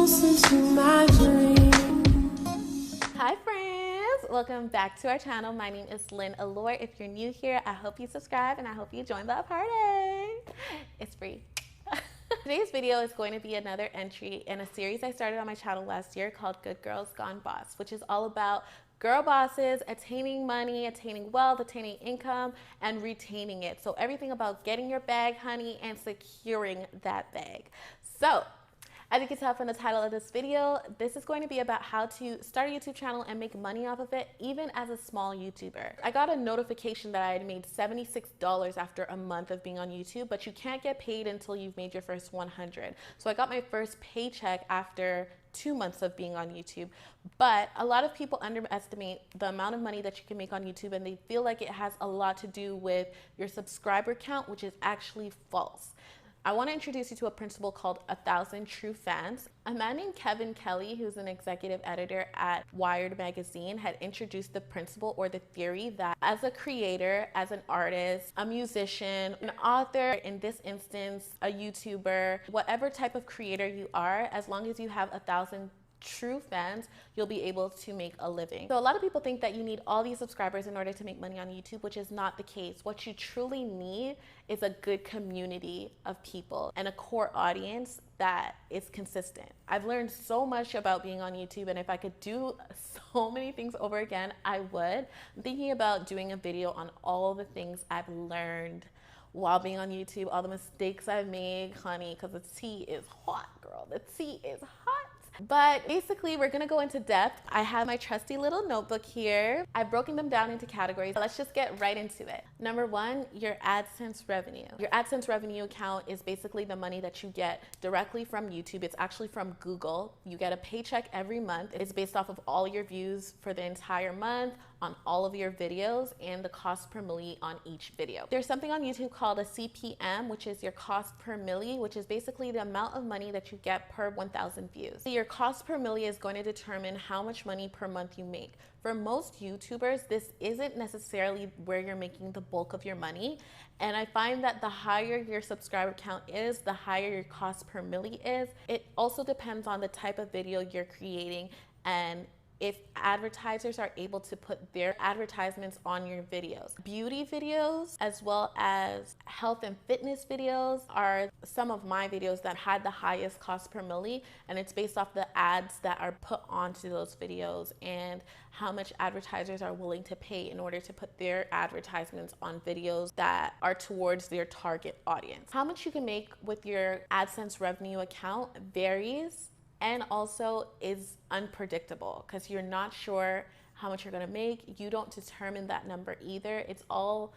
closer to my dream. Hi friends, welcome back to our channel. My name is Lynn Allure. If you're new here, I hope you subscribe and I hope you join the party. It's free. Today's video is going to be another entry in a series I started on my channel last year called Good Girls Gone Boss, which is all about girl bosses attaining money, attaining wealth, attaining income, and retaining it. So everything about getting your bag, honey, and securing that bag. So as you can tell from the title of this video, this is going to be about how to start a YouTube channel and make money off of it, even as a small YouTuber. I got a notification that I had made $76 after a month of being on YouTube, but you can't get paid until you've made your first 100. So I got my first paycheck after 2 months of being on YouTube. But a lot of people underestimate the amount of money that you can make on YouTube, and they feel like it has a lot to do with your subscriber count, which is actually false. I want to introduce you to a principle called 1,000 True Fans. A man named Kevin Kelly, who's an executive editor at Wired magazine, had introduced the principle or the theory that as a creator, as an artist, a musician, an author, in this instance, a YouTuber, whatever type of creator you are, as long as you have 1,000 true fans, you'll be able to make a living. So a lot of people think that you need all these subscribers in order to make money on YouTube, which is not the case. What you truly need is a good community of people and a core audience that is consistent. I've learned so much about being on YouTube, and if I could do so many things over again, I would. I'm thinking about doing a video on all the things I've learned while being on YouTube, all the mistakes I've made, honey, because the tea is hot, girl. The tea is hot. But basically, we're gonna go into depth. I have my trusty little notebook here. I've broken them down into categories. Let's just get right into it. Number one, your AdSense revenue. Your AdSense revenue account is basically the money that you get directly from YouTube. It's actually from Google. You get a paycheck every month. It's based off of all your views for the entire month on all of your videos and the cost per milli on each video. There's something on YouTube called a CPM, which is your cost per milli, which is basically the amount of money that you get per 1,000 views. So your cost per milli is going to determine how much money per month you make. For most YouTubers, this isn't necessarily where you're making the bulk of your money. And I find that the higher your subscriber count is, the higher your cost per milli is. It also depends on the type of video you're creating and if advertisers are able to put their advertisements on your videos. Beauty videos as well as health and fitness videos are some of my videos that had the highest cost per milli, and it's based off the ads that are put onto those videos and how much advertisers are willing to pay in order to put their advertisements on videos that are towards their target audience. How much you can make with your AdSense revenue account varies and also is unpredictable because you're not sure how much you're gonna make. You don't determine that number either. It's all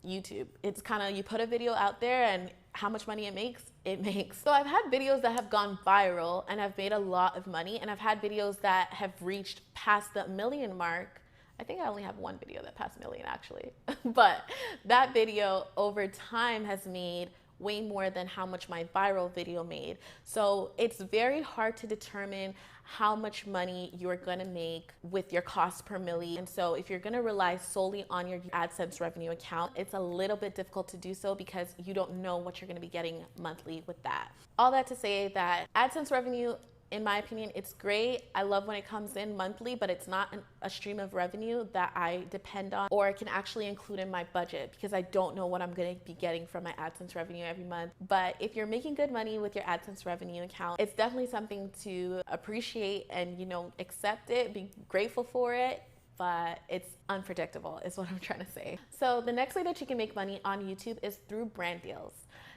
YouTube. It's kind of, you put a video out there and how much money it makes. So I've had videos that have gone viral and I've made a lot of money, and I've had videos that have reached past the million mark. I think I only have one video that passed million actually, but that video over time has made way more than how much my viral video made. So it's very hard to determine how much money you're gonna make with your cost per milli. And so if you're gonna rely solely on your AdSense revenue account, it's a little bit difficult to do so because you don't know what you're gonna be getting monthly with that. All that to say that AdSense revenue, in my opinion, it's great. I love when it comes in monthly, but it's not a stream of revenue that I depend on or can actually include in my budget because I don't know what I'm going to be getting from my AdSense revenue every month. But if you're making good money with your AdSense revenue account, it's definitely something to appreciate and, accept it, be grateful for it. But it's unpredictable is what I'm trying to say. So the next way that you can make money on YouTube is through brand deals.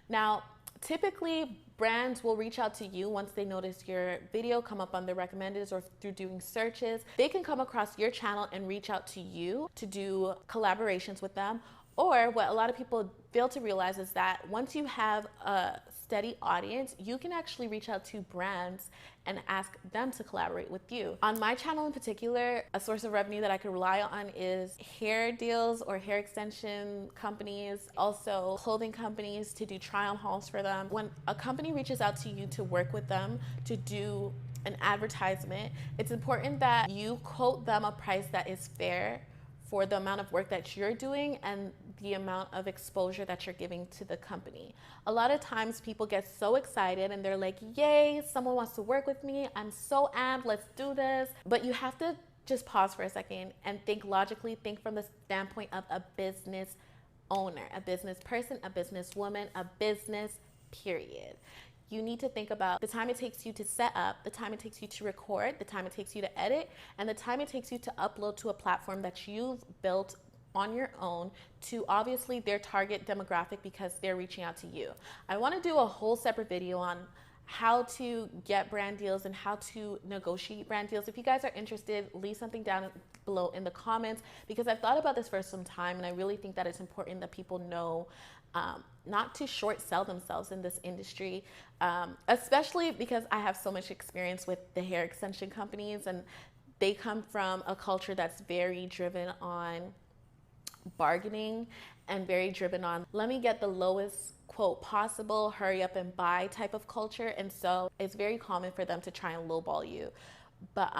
Now, typically, brands will reach out to you once they notice your video come up on their recommendeds or through doing searches. They can come across your channel and reach out to you to do collaborations with them. Or what a lot of people fail to realize is that once you have a steady audience, you can actually reach out to brands and ask them to collaborate with you. On my channel in particular, a source of revenue that I could rely on is hair deals or hair extension companies, also clothing companies to do try-on hauls for them. When a company reaches out to you to work with them to do an advertisement, it's important that you quote them a price that is fair for the amount of work that you're doing and the amount of exposure that you're giving to the company. A lot of times people get so excited and they're like, yay, someone wants to work with me. I'm so amped, let's do this. But you have to just pause for a second and think logically, think from the standpoint of a business owner, a business person, a businesswoman, a business, period. You need to think about the time it takes you to set up, the time it takes you to record, the time it takes you to edit, and the time it takes you to upload to a platform that you've built on your own to obviously their target demographic because they're reaching out to you. I want to do a whole separate video on how to get brand deals and how to negotiate brand deals. If you guys are interested, leave something down below in the comments because I've thought about this for some time and I really think that it's important that people know not to short sell themselves in this industry, especially because I have so much experience with the hair extension companies and they come from a culture that's very driven on bargaining and very driven on let me get the lowest quote possible, hurry up and buy type of culture. And so it's very common for them to try and lowball you. But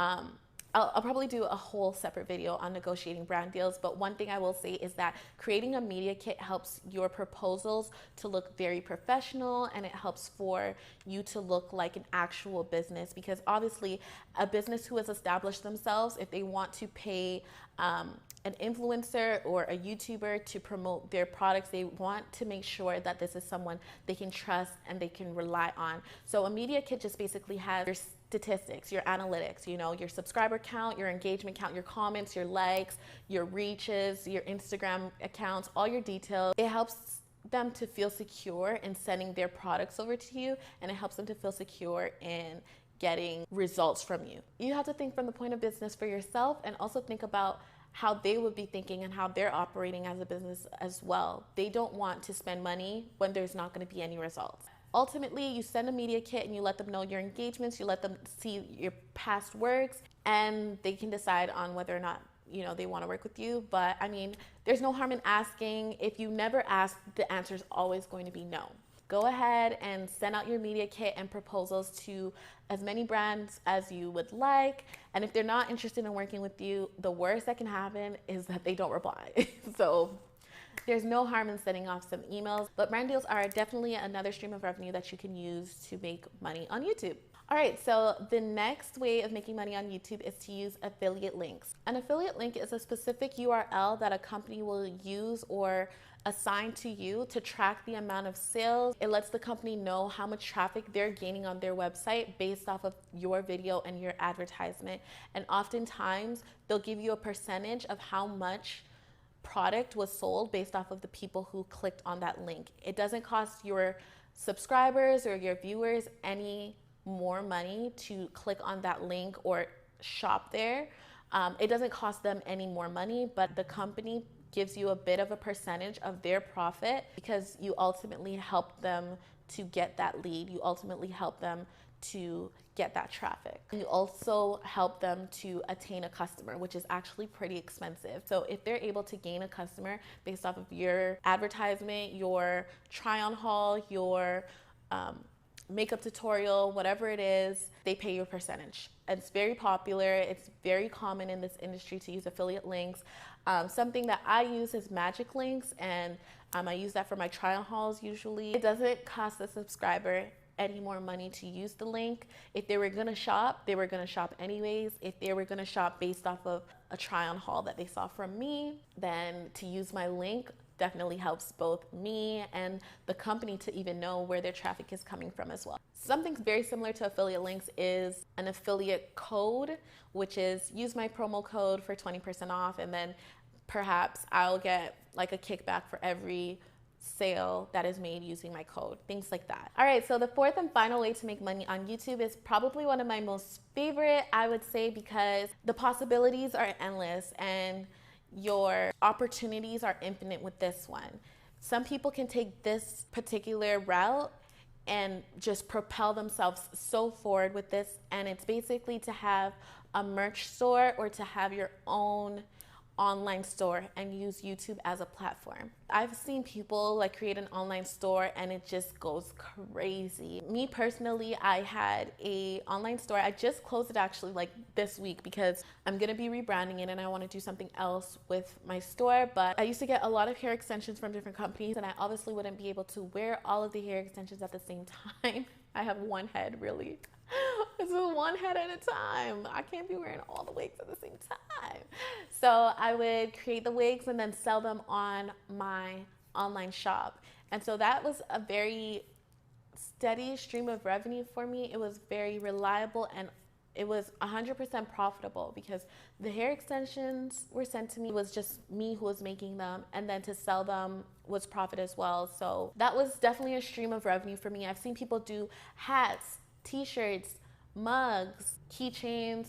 I'll probably do a whole separate video on negotiating brand deals. But one thing I will say is that creating a media kit helps your proposals to look very professional and it helps for you to look like an actual business because obviously a business who has established themselves, if they want to pay an influencer or a YouTuber to promote their products, they want to make sure that this is someone they can trust and they can rely on. So a media kit just basically has your statistics, your analytics, you know, your subscriber count, your engagement count, your comments, your likes, your reaches, your Instagram accounts, all your details. It helps them to feel secure in sending their products over to you and it helps them to feel secure in getting results from you. You have to think from the point of business for yourself and also think about how they would be thinking and how they're operating as a business as well. They don't want to spend money when there's not going to be any results. Ultimately, you send a media kit and you let them know your engagements, you let them see your past works, and they can decide on whether or not, you know, they want to work with you. But I mean, there's no harm in asking. If you never ask, the answer is always going to be no. Go ahead and send out your media kit and proposals to as many brands as you would like. And if they're not interested in working with you, the worst that can happen is that they don't reply. So there's no harm in sending off some emails, but brand deals are definitely another stream of revenue that you can use to make money on YouTube. All right, so the next way of making money on YouTube is to use affiliate links. An affiliate link is a specific URL that a company will use or assign to you to track the amount of sales. It lets the company know how much traffic they're gaining on their website based off of your video and your advertisement. And oftentimes they'll give you a percentage of how much product was sold based off of the people who clicked on that link. It doesn't cost your subscribers or your viewers any more money to click on that link or shop there. It doesn't cost them any more money, but the company gives you a bit of a percentage of their profit because you ultimately help them to get that lead. You ultimately help them to get that traffic. You also help them to attain a customer, which is actually pretty expensive. So if they're able to gain a customer based off of your advertisement, your try-on haul, your makeup tutorial, whatever it is, they pay you a percentage. It's very popular. It's very common in this industry to use affiliate links. Something that I use is magic links, and I use that for my try-on hauls usually. It doesn't cost the subscriber any more money to use the link. If they were gonna shop, they were gonna shop anyways. If they were gonna shop based off of a try-on haul that they saw from me, then to use my link definitely helps both me and the company to even know where their traffic is coming from as well. Something very similar to affiliate links is an affiliate code, which is use my promo code for 20% off, and then perhaps I'll get like a kickback for every sale that is made using my code, things like that. All right, so the fourth and final way to make money on YouTube is probably one of my most favorite, I would say, because the possibilities are endless and your opportunities are infinite with this one. Some people can take this particular route and just propel themselves so forward with this, and it's basically to have a merch store or to have your own online store and use YouTube as a platform. I've seen people like create an online store and it just goes crazy. Me personally, I had a online store. I just closed it actually like this week because I'm gonna be rebranding it and I want to do something else with my store. But I used to get a lot of hair extensions from different companies and I obviously wouldn't be able to wear all of the hair extensions at the same time. I have one head, really. This is one head at a time. I can't be wearing all the wigs at the same time. So I would create the wigs and then sell them on my online shop. And so that was a very steady stream of revenue for me. It was very reliable and it was 100% profitable because the hair extensions were sent to me. It was just me who was making them, and then to sell them was profit as well. So that was definitely a stream of revenue for me. I've seen people do hats, t-shirts, mugs, keychains,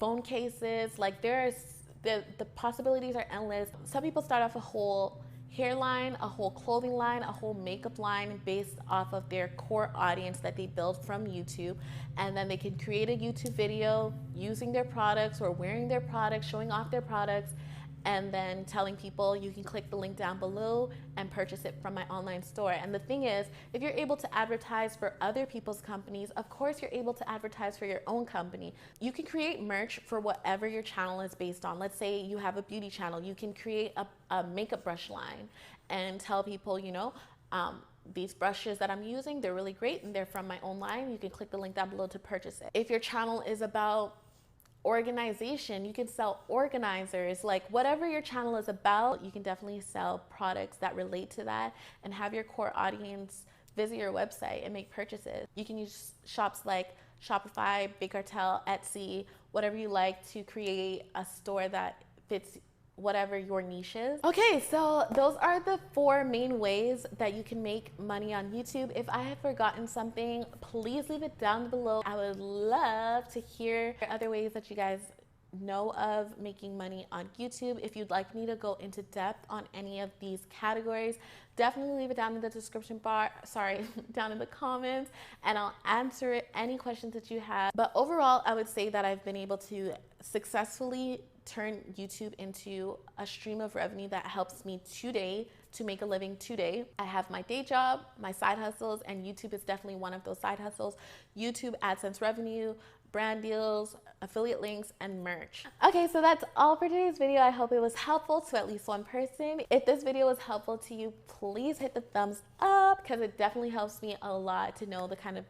phone cases. Like there's the possibilities are endless. Some people start off a whole hairline, a whole clothing line, a whole makeup line based off of their core audience that they build from YouTube, and then they can create a YouTube video using their products or wearing their products, showing off their products, and then telling people you can click the link down below and purchase it from my online store. And the thing is, if you're able to advertise for other people's companies, of course you're able to advertise for your own company. You can create merch for whatever your channel is based on. Let's say you have a beauty channel. You can create a makeup brush line and tell people, you know, these brushes that I'm using, they're really great and they're from my own line. You can click the link down below to purchase it. If your channel is about organization, you can sell organizers. Like whatever your channel is about, you can definitely sell products that relate to that and have your core audience visit your website and make purchases. You can use shops like Shopify, Big Cartel, Etsy, whatever you like to create a store that fits whatever your niche is. Okay, so those are the 4 main ways that you can make money on YouTube. If I have forgotten something, please leave it down below. I would love to hear other ways that you guys know of making money on YouTube. If you'd like me to go into depth on any of these categories, definitely leave it down in the description bar, down in the comments, and I'll answer any questions that you have. But overall, I would say that I've been able to successfully turn YouTube into a stream of revenue that helps me today to make a living today. I have my day job, my side hustles, and YouTube is definitely one of those side hustles. YouTube AdSense revenue, brand deals, affiliate links, and merch. Okay, so that's all for today's video. I hope it was helpful to at least one person. If this video was helpful to you, please hit the thumbs up because it definitely helps me a lot to know the kind of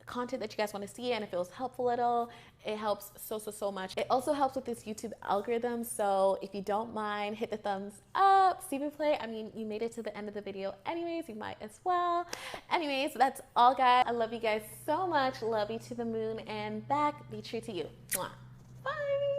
content that you guys want to see, and if it was helpful at all, it helps so much. It also helps with this YouTube algorithm, so if you don't mind, hit the thumbs up, see me play. I mean, you made it to the end of the video anyways, you might as well. Anyways, that's all guys. I love you guys so much. Love you to the moon and back. Be true to you. Mwah. Bye.